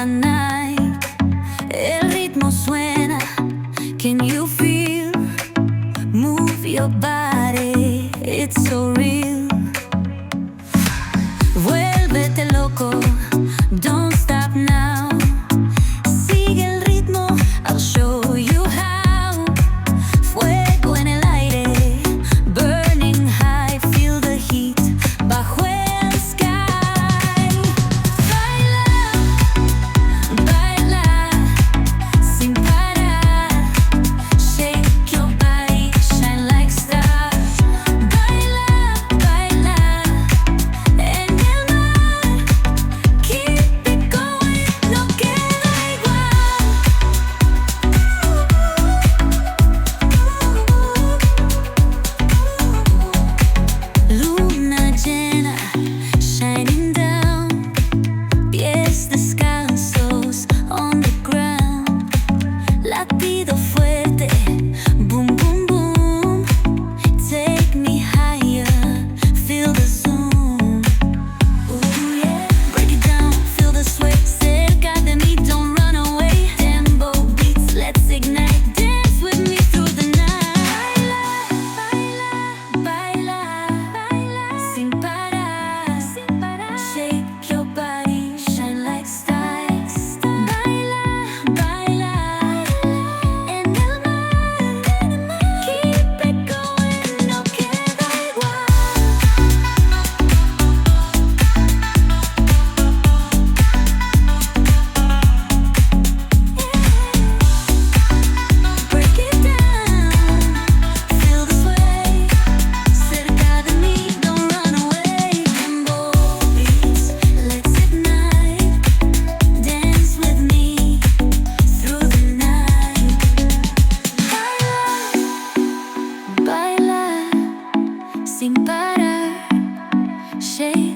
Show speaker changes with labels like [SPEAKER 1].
[SPEAKER 1] night. El ritmo suena. Can you feel? Move your body, it's so real. Vuélvete loco, don't stop now. Sigue el ritmo, I'll show you how. Fuego en el aire, burning high, feel the heat bajo el sky. Baila, baila, sin parar. Shake your body, shine like stars. Baila, baila, en el mar. Keep it going, no queda igual. Luna llena, shining down. Pies descalzos on the ground. Latido fuerte, boom, boom, boom. Take me higher, feel the zoom. Ooh, yeah. Break it down, feel the sway. Cerca de mí, don't run away. Tempo beats, let's ignite. Dance with me through the night. Baila, baila, baila, sin parar, sin parar. Shake your body, shine like stars. Baila, baila, en el mar. Keep it going, no queda igual. Break it down, feel the sway. Cerca de mí, don't run away. Tempo beats, let's ignite. Dance with me through the night. Baila, baila, sin parar. Shake